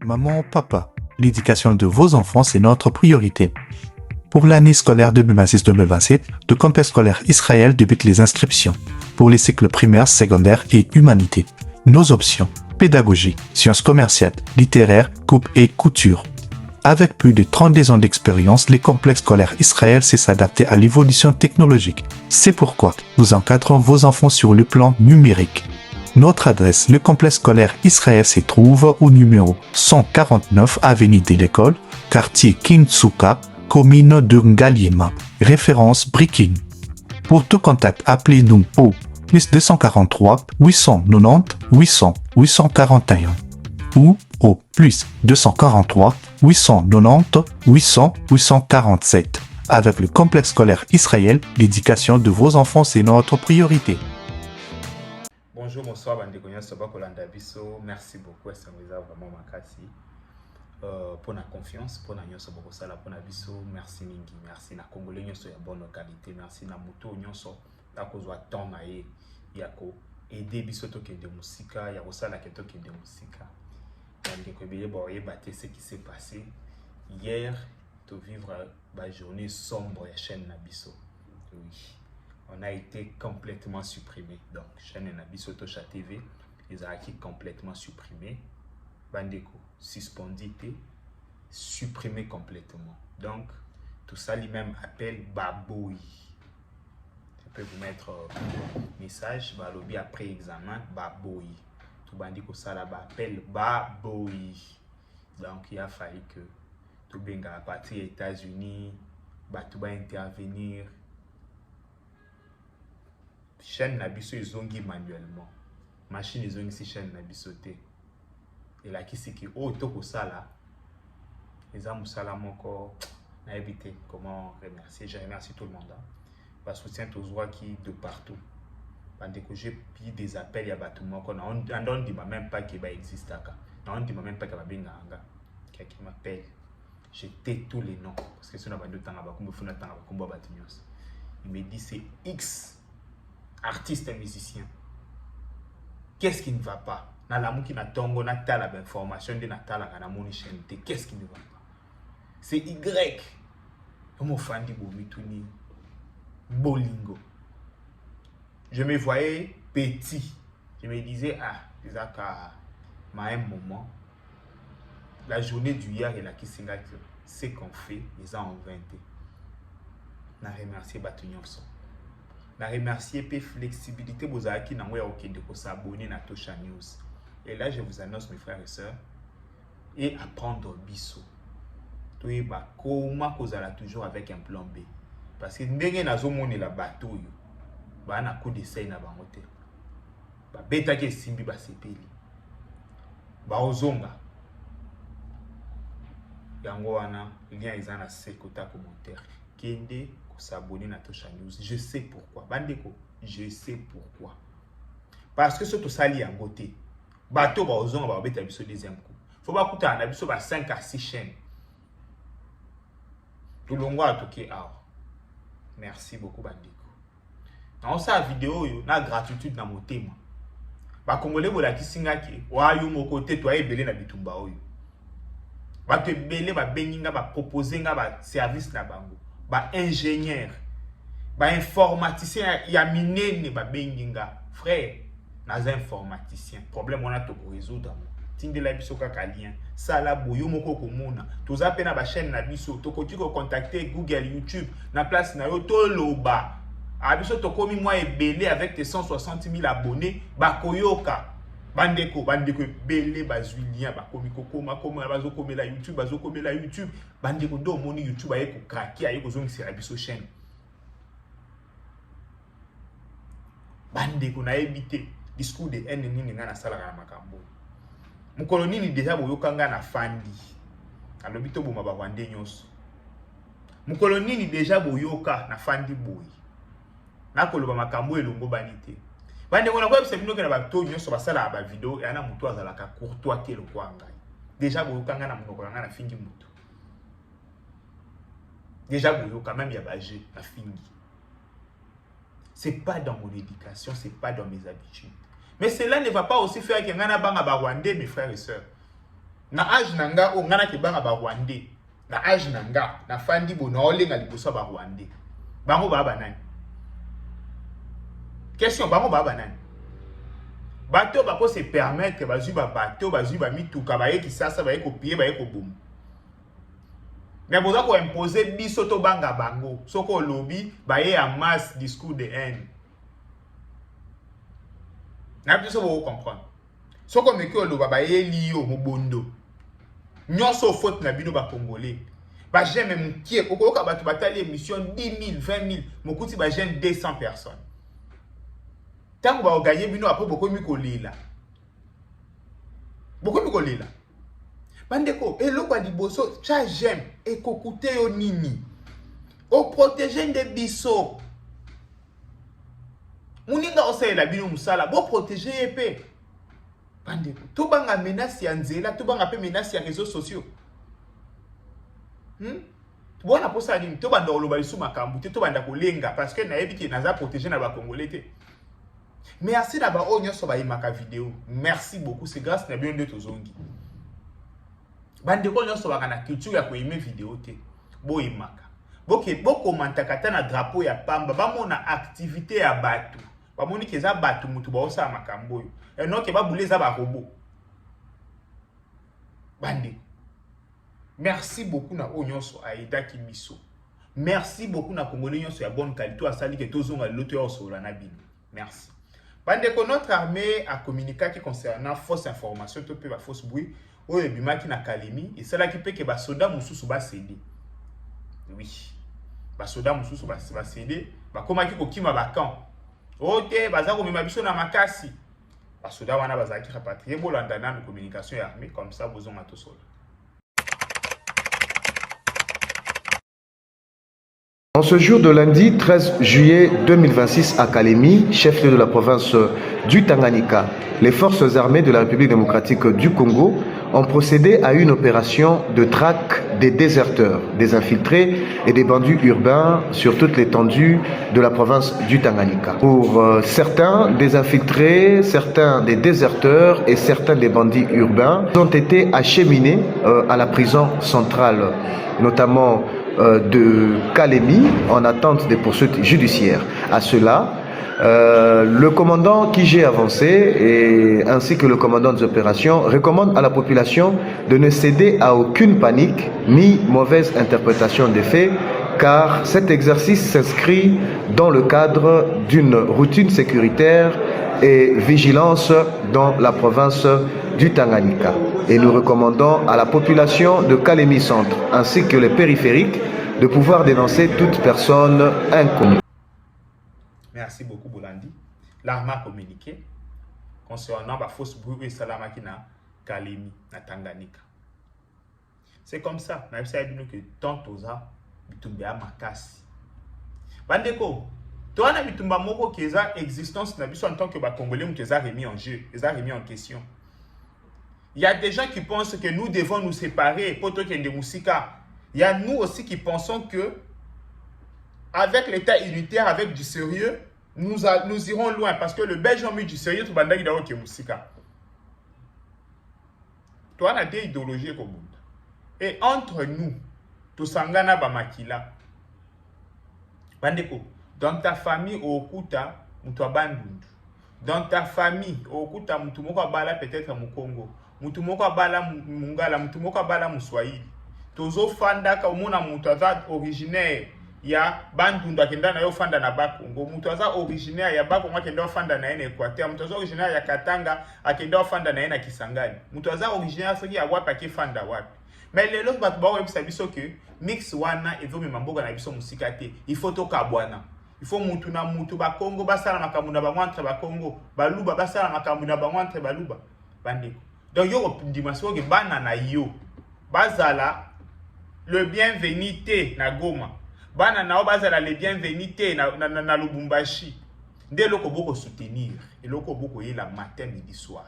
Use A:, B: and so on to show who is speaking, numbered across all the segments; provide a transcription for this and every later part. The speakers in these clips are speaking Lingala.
A: Maman, papa, l'éducation de vos enfants, c'est notre priorité. Pour l'année scolaire 2026-2027, le campus scolaire Israël débute les inscriptions pour les cycles primaires, secondaires et humanité. Nos options: pédagogie, sciences commerciales, littéraires, coupe et couture. Avec plus de 32 ans d'expérience, les complexes scolaires Israël sait s'adapter à l'évolution technologique. C'est pourquoi nous encadrons vos enfants sur le plan numérique. Notre adresse: le complexe scolaire Israël se trouve au numéro 149 avenue de l'École, quartier Kintsuka, commune de Ngaliema, référence Brikin. Pour tout contact, appelez-nous au plus 243 890 800 841 ou au plus 243 890 800 847. Avec le complexe scolaire Israël, l'éducation de vos enfants, c'est notre priorité.
B: Bonjour, bonsoir, Bandeko Soba Kolanda Biso. Merci beaucoup, ça nous a vraiment makasi pour la confiance, pour la Soba Kosala, pour la Biso. Merci Mingi, merci na Congolais Nyoso ya bonne qualité, merci na Muto Nyoso, la kozwa temps na ye, yako aider Biso to kende musika, ya kosala keto kende musika. Bandeko beye boye baté ce qui s'est passé hier, to vivre la journée sombre ya chaîne na Biso. Oui. On a été complètement supprimé. Donc, chaîne Nabiso Tosha TV, ils ont été complètement supprimés. Bandeko, suspendité, supprimé complètement. Donc, tout ça lui-même appelle Baboui. Je peux vous mettre message, Balobi après examen, Baboui. Tout bandeko ça là appelle Baboui. Donc, il a fallu que tout benga à partir des États-Unis, tout va intervenir. Chaîne Nabiso ils ont manuellement. Machine ils ont ici chaîne Nabiso té. Et là qui c'est qui auto pour ça là. Les amis ça encore n'a évité comment remercier. Je remercie tout le monde. Parce soutien aux voix qui de partout. Pendant que j'ai pris des appels il y a tout le monde on dit même pas qu'il va exister là. On dit même pas qu'il va bien anga. Quelqu'un m'appelle. Je tais tous les noms parce que si on a pas de temps à bakumba funa temps à bakumba batinyos. Il me dit c'est X artiste et musicien. Qu'est-ce qui ne va pas? Na la mouki na tongo na tala information de na tala kana moni chanté. Qu'est-ce qui ne va pas? C'est Y. Comme fandi bomituni bolingo. Je me voyais petit. Je me disais déjà qu'à un moment la journée du hier et la kisinga que c'est qu'on fait les ans en 20. Na remercier Batunyonso. Na remercier pe flexibilité bozaki na ngoya okende ko s'abonner na Tosha News. Et là je vous annonce mes frères et sœurs et apprendre biso. Toyeba comment kozala toujours avec un plan B parce que ndenge nazo moni la bateau yo ba na coup d'essai na bango te. Ba beta ke simbi ba sepeli. Ba ozonga. Yango wana lien ezana se kota commentaire. Kende s'abonner à Tosha News. Je sais pourquoi. Bandeko, je sais pourquoi. Parce que ce tout ça lié en côté. Bateau ba ozonga ba beta biso deuxième coup. Faut pas couper na biso ba 5 à 6 chaînes. Tout le monde a toqué merci beaucoup bandeko. Dans sa vidéo yo na gratitude na motema. Ba congolais bola kisinga ki wa yo moko te to ebele na bitumba oyo. Ba te belé ba beninga ba proposer nga ba service na bango. Ba ingénieur, ba informaticien, il y a minene ba benginga frère, naza informaticien. Problème on a to résoudre. Tinde la biso kaka lien. Ça la boyo moko komona. Toza pe na ba chaîne na biso, to koti ko contacter Google, YouTube, na place na yo to loba. A biso to komi moi ebele avec tes 160 000 abonnés, ba koyoka. Bandeko belé bazwilien ba komi kokoma koma bazo komela YouTube bandeko ndo moni YouTube aye ko craquer aye ko zongisa biso chaîne bandeko na ebité discours de haine nini nga na sala na makambo mukolo nini déjà boyoka nga na fandi alobi to boma ba wande nyonso mukolo nini déjà boyoka na fandi boy na koloba makambo elongo banité. Bande on a quoi c'est bino que na bato nyonso basala ba vidéo et ana muto azalaka courtois te lokwa ngai. Déjà boyokanga na munoko nga na fingi muto. Déjà boyoka même ya baje na fingi. C'est pas dans mon éducation, c'est pas dans mes habitudes. Mais cela ne va pas aussi faire que ngana banga ba Rwandais mes frères et sœurs. Na âge nanga o ngana ke banga ba Rwandais. Na âge nanga na fandi bo na olenga liboso ba Rwandais. Bango baba nani? Question bango baba nani? Bateau bako se permettre bazui ba bateau bazui ba mituka ba yeki sasa ba yeko pied ba yeko boum. Mais boza ko imposer biso to banga bango. Soko lobby ba ye en masse discours de haine. Na biso bo comprendre. Soko meki oloba ba ye liyo mobondo. Nyonso faute na bino ba congolais. Ba j'aime mkie okoka batu batali émission 10 000 20 000 mokuti ba j'aime 200 personnes. Tango ba gagner bino après beaucoup mi kolela. Beaucoup mi kolela. Bandeko eloko liboso cha j'aime et kokute yo nini. O protéger de biso. Muninga osela bino musala bo protéger épée. Bandeko to banga menace ya nzela to banga pe menace ya réseaux sociaux. Bona posa nini to banda oloba lisu makambu te to banda kolenga parce que na yebi ki naza protéger na ba congolais te. Merci na ba onyo so ba imaka vidéo. Merci beaucoup, c'est grâce na bien de tozongi. Bandeko nyonso ba kana culture ya ko aimer vidéo te. Bo imaka. Bo commenta kata na drapeau ya pamba ba mona activité ya batu. Ba moni keza batu mutu ba osa makambo yo. Et non ke ba bouleza ba robot. Bandeko. Merci beaucoup na onyonso aida ki biso. Merci beaucoup na congolais nyonso ya bonne qualité asali ke tozonga loto ya osola na bino. Merci. Bandeko notre armée a communiqué qui concernant fausse information to pe ba fausse bruit oyo bimaki na Kalemi et cela qui peut que ba soda mususu ba céder. Oui. Ba soda mususu ba céder, ba komaki ko kima ba camp. OK, baza ko mema biso na makasi. Ba soda wana bazaki rapatrier bolanda na communication ya armée comme ça bozonga to sola.
C: En ce jour de lundi 13 juillet 2026 à Kalemi, chef-lieu de la province du Tanganyika, les forces armées de la République démocratique du Congo ont procédé à une opération de traque des déserteurs, des infiltrés et des bandits urbains sur toute l'étendue de la province du Tanganyika. Pour certains des infiltrés, certains des déserteurs et certains des bandits urbains ont été acheminés à la prison centrale, notamment de Kalemi en attente des poursuites judiciaires. À cela, le commandant qui j'ai avancé et ainsi que le commandant des opérations recommandent à la population de ne céder à aucune panique ni mauvaise interprétation des faits, car cet exercice s'inscrit dans le cadre d'une routine sécuritaire et vigilance dans la province du Tanganyika. Et nous recommandons à la population de Kalemi Centre ainsi que les périphériques de pouvoir dénoncer toute personne inconnue.
B: Merci beaucoup Bolandi. L'armée a communiqué concernant la fausse bruit et salamaki na Kalemi, na Tanganyika. C'est comme ça. Même si nous que tant toza bitumba makasi. Bandeko, toi na bitumba moko keza existence na biso en tant que ba Congolais qui a remis en jeu, les a remis en question. Il y a des gens qui pensent que nous devons nous séparer pour toi qu'il y ait des musika. Il y a nous aussi qui pensons que avec l'état unitaire, avec du sérieux, nous irons loin parce que le Belge a mis du sérieux tout bandaki d'avoir qui musika. Toi on a des idéologies comme ça. Et entre nous, tout sangana ba makila. Bandeko, dans ta famille au okuta mutu bandundu. Dans ta famille au okuta mutu moko bala peut-être mu Congo. Mutu moko bala mungala, mutu moko bala muswahili. Tozo fanda ka umuna mutu aza originaire ya bandundu akenda na yo fanda na Bakongo. Mutu aza originaire ya Bakongo akenda fanda na ene Equateur. Mutu aza originaire ya Katanga akenda fanda na ene Kisangani. Mutu aza originaire soki ya wapi akifanda wapi. Mais les autres batu ba webisa biso que mix wana ezo me mamboka na biso musika te. Il faut to kabwana. Il faut mutu na mutu ba Congo basala makambu na bango entre ba Congo, baluba basala makambu na bango entre baluba. Bandeko. Donc yo dimension ke bana na yo. Bazala le bienvenu te na Goma. Bana na bazala le bienvenu te na Lubumbashi. Nde loko boko soutenir et loko boko yé la matin midi soir.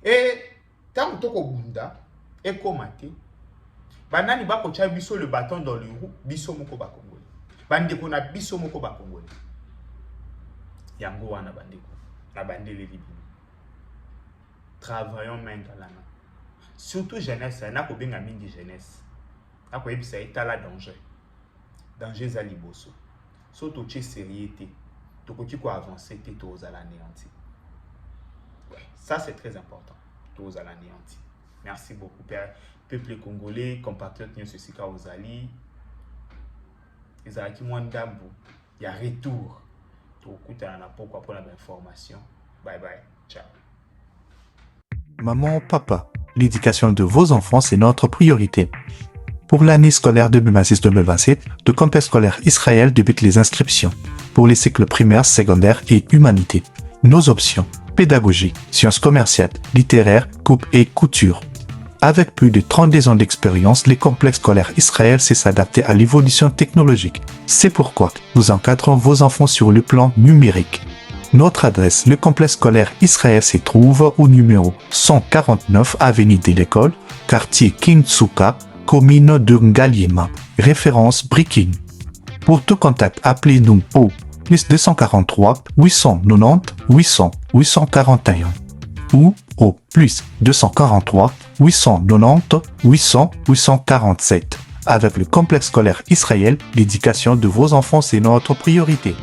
B: Et tant toko bunda et komate banani bako tia biso le bâton dans le roue biso moko ba Congolais. Bandeko na biso moko ba Congolais. Yango wana bandeko na bandele libi. Travaillons main dans la main. surtout jeunesse, na ko benga mingi jeunesse. Na ko yebisa etala danger. Danger za liboso. So to che sérieuxté, to ko ko avancer te to za l'anéanti. Ouais, ça c'est très important. To za l'anéanti. Merci beaucoup père, peuple congolais, compatriotes nyo ceci ka ozali. Ezalaki mwandambu, il y a retour. To kutana na poko pour l'information. Bye bye. Ciao.
A: Maman, papa, l'éducation de vos enfants, c'est notre priorité. Pour l'année scolaire 2026-2027, le complexe scolaire Israël débute les inscriptions pour les cycles primaires, secondaires et humanité. Nos options: pédagogie, sciences commerciales, littéraires, coupe et couture. Avec plus de 32 ans d'expérience, les complexes scolaires Israël sait s'adapter à l'évolution technologique. C'est pourquoi nous encadrons vos enfants sur le plan numérique. Notre adresse, le complexe scolaire Israël se trouve au numéro 149 avenue de l'École, quartier Kintsuka, commune de Ngaliema, référence Brikin. Pour tout contact, appelez-nous au plus 243 890 800 841 ou au plus 243 890 800 847. Avec le complexe scolaire Israël, l'éducation de vos enfants, c'est notre priorité.